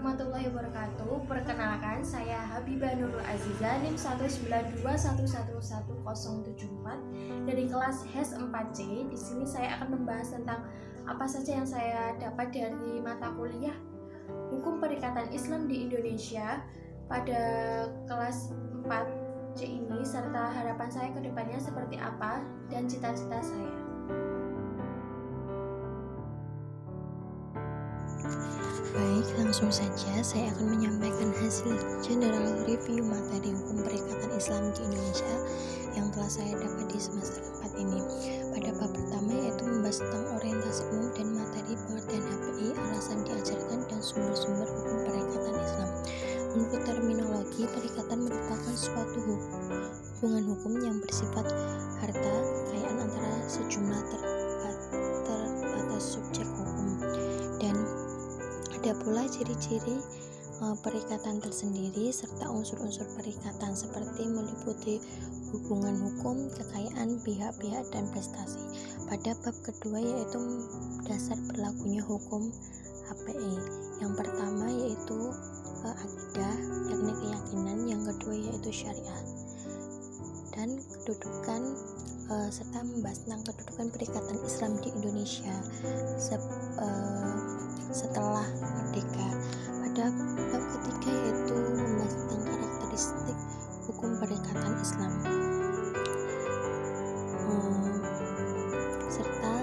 warahmatullahi wabarakatuh. Perkenalkan, saya Habibah Nurul Aziza, NIM 19211111074 dari kelas HES 4C. Di sini saya akan membahas tentang apa saja yang saya dapat dari mata kuliah Hukum Perikatan Islam di Indonesia pada kelas 4C ini, serta harapan saya ke depannya seperti apa dan cita-cita saya. Baik, langsung saja saya akan menyampaikan hasil general review materi hukum perikatan Islam di Indonesia yang telah saya dapat di semester 4 ini. Pada bab pertama yaitu membahas tentang orientasi umum dan materi pengertian HPI, alasan diajarkan dan sumber-sumber hukum perikatan Islam. Menurut terminologi, perikatan merupakan suatu hubungan hukum yang bersifat harta kekayaan antara sejumlah terbatas subjek hukum, dan ada pula ciri-ciri perikatan tersendiri serta unsur-unsur perikatan seperti meliputi hubungan hukum, kekayaan, pihak-pihak, dan prestasi. Pada bab kedua yaitu dasar berlakunya hukum HPI. Yang pertama yaitu akidah, yakni keyakinan. Yang kedua yaitu syariah. Dan kedudukan serta membahas tentang kedudukan perikatan Islam di Indonesia setelah merdeka. Pada bab ketiga yaitu membahas tentang karakteristik hukum perikatan Islam, serta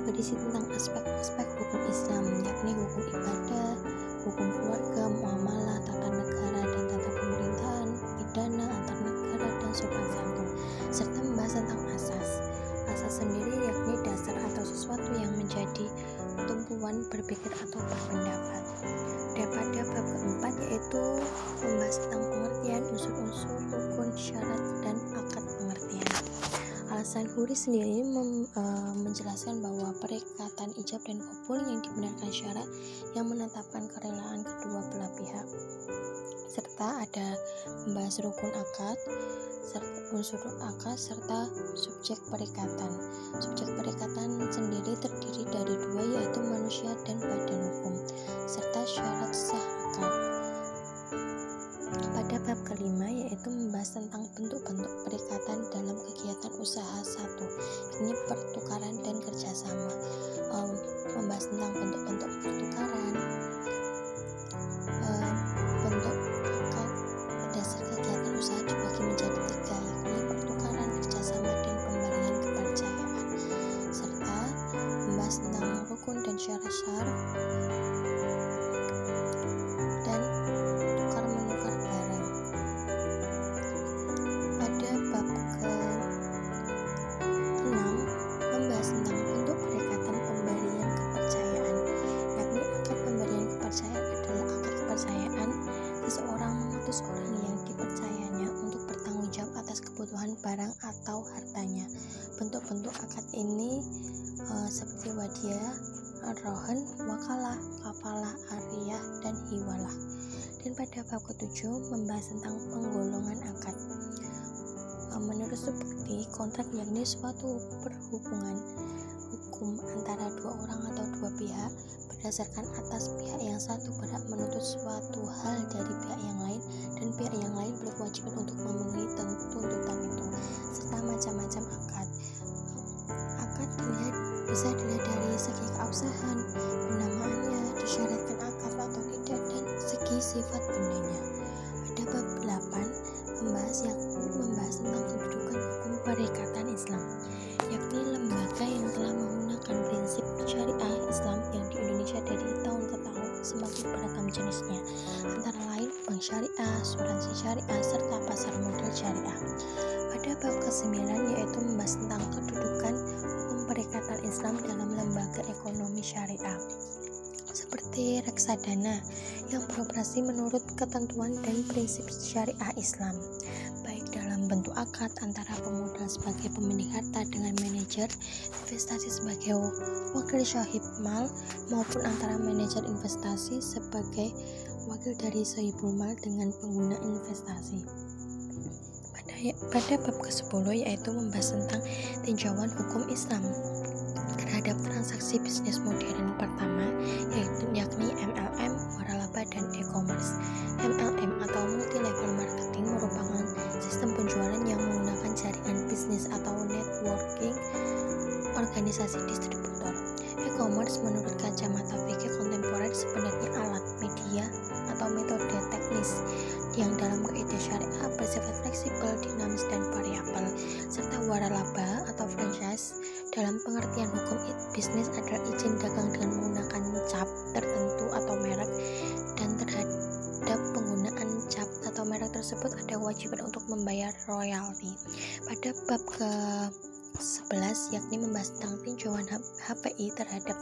berisi tentang aspek-aspek hukum Islam, yakni hukum ibadah, hukum keluarga, muamalah, tata negara dan tata pemerintahan, pidana antar negara, dan sopan santun, serta membahas tentang asas sendiri, yakni dasar atau sesuatu yang menjadi tumpuan berpikir atau berpendapat. Dan pada bab keempat yaitu membahas tentang pengertian unsur-unsur rukun, syarat, dan akad pengertian. Alasan Huri sendiri menjelaskan bahwa perikatan ijab dan qabul yang dibenarkan syarat yang menetapkan kerelaan kedua belah pihak, serta ada membahas rukun akad, unsur akad, serta subjek perikatan. Subjek perikatan sendiri terdiri dari dua, yaitu manusia dan badan hukum, serta syarat sah akad. Pada bab kelima yaitu membahas tentang bentuk-bentuk perikatan dalam kegiatan usaha satu, ini pertukaran dan kerjasama. Membahas tentang bentuk-bentuk pertukaran, bentuk akad dasar kegiatan usaha dibagi menjadi tiga, yakni pertukaran, kerjasama, dan pemberian kepercayaan, serta membahas tentang rukun dan syarat-syarat dan tukar-menukar barang. Pada bab ke-6 membahas tentang bentuk perikatan pemberian kepercayaan, yakni akad pemberian kepercayaan adalah akad kepercayaan seseorang mengutus orang yang dipercayanya untuk bertanggung jawab atas kebutuhan barang atau hartanya. Bentuk-bentuk akad ini seperti wadiah, rohan, wakalah, kafalah, ariyah, dan hiwalah. Dan pada bab ke-7 membahas tentang penggolongan akad. Menurut Subekti, kontrak yakni suatu perhubungan hukum antara dua orang atau dua pihak berdasarkan atas pihak yang satu berhak menuntut suatu hal dari pihak yang lain, dan pihak yang lain berkewajiban untuk memenuhi tuntutan itu, serta macam-macam akad. Akad bisa dilihat dari segi keabsahan, penamaannya, disyaratkan akad atau tidak, dan segi sifat bendanya. Ada bab 8 membahas tentang kedudukan hukum perikatan Islam, yakni lembaga yang telah menggunakan prinsip syariah Islam yang di Indonesia dari tahun ke tahun semakin beragam jenisnya, antara lain bank syariah, asuransi syariah, serta pasar modal syariah. Pada bab ke-9 yaitu membahas tentang kedudukan hukum perikatan Islam dalam lembaga ekonomi syariah, seperti reksadana yang beroperasi menurut ketentuan dan prinsip syariah Islam, baik dalam bentuk akad antara pemodal sebagai pemilik harta dengan manajer investasi sebagai wakil syahib mal, maupun antara manajer investasi sebagai wakil dari sahibul mal dengan pengguna investasi. Pada bab ke-10 yaitu membahas tentang tinjauan hukum Islam terhadap transaksi bisnis modern pertama, yakni MLM, waralaba, menurut kacamata fikih kontemporer sebenarnya alat, media, atau metode teknis yang dalam kaidah syariah bersifat fleksibel, dinamis, dan variabel, serta waralaba atau franchise dalam pengertian hukum bisnis adalah izin dagang dengan menggunakan cap tertentu atau merek, dan terhadap penggunaan cap atau merek tersebut ada kewajiban untuk membayar royalti. Pada bab ke-11 yakni membahas tentang tinjauan HPI terhadap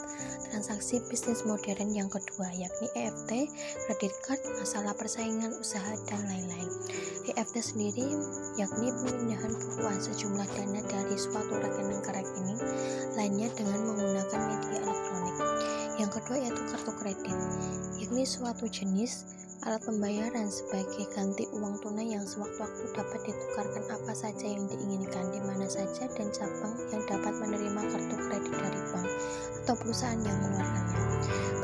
transaksi bisnis modern yang kedua yakni EFT, credit card, masalah persaingan usaha, dan lain-lain. EFT sendiri yakni pemindahan bukuan sejumlah dana dari suatu rekening ke rekening lainnya dengan menggunakan media elektronik. Yang kedua yaitu kartu kredit, yakni suatu jenis alat pembayaran sebagai ganti uang tunai yang sewaktu-waktu dapat ditukarkan apa saja yang diinginkan di mana saja, dan cabang yang dapat menerima kartu kredit dari bank atau perusahaan yang mengeluarkannya.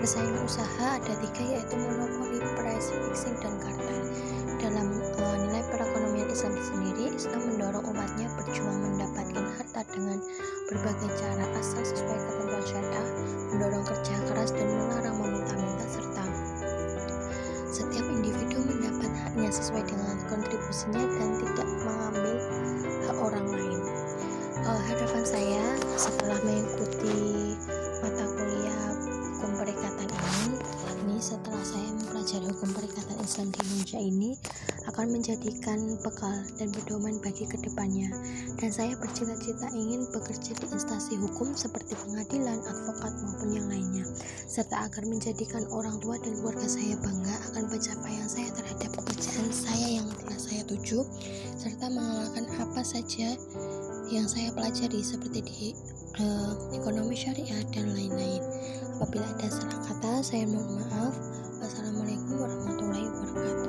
Persaingan usaha ada 3 yaitu monopoli, price fixing, dan kartel. Dalam nilai perekonomian Islam sendiri, Islam mendorong umatnya berjuang mendapatkan harta dengan berbagai cara asal sesuai ketentuan syariah, mendorong kerja keras dan melarang meminta-minta, serta setiap individu mendapat haknya sesuai dengan kontribusinya dan tidak mengambil hak orang lain. Harapan saya setelah mengikuti mata kuliah hukum perikatan ini, setelah saya mempelajari hukum perikatan Islam di Indonesia ini, akan menjadikan bekal dan pedoman bagi kedepannya. Dan saya bercita-cita ingin bekerja di instansi hukum seperti pengadilan, advokat, maupun yang lainnya, serta agar menjadikan orang tua dan keluarga saya bangga akan pencapaian saya terhadap pekerjaan saya yang telah saya tuju, serta mengamalkan apa saja yang saya pelajari seperti di ekonomi syariah dan lain-lain. Apabila ada salah kata, saya mohon maaf. Wassalamualaikum warahmatullahi wabarakatuh.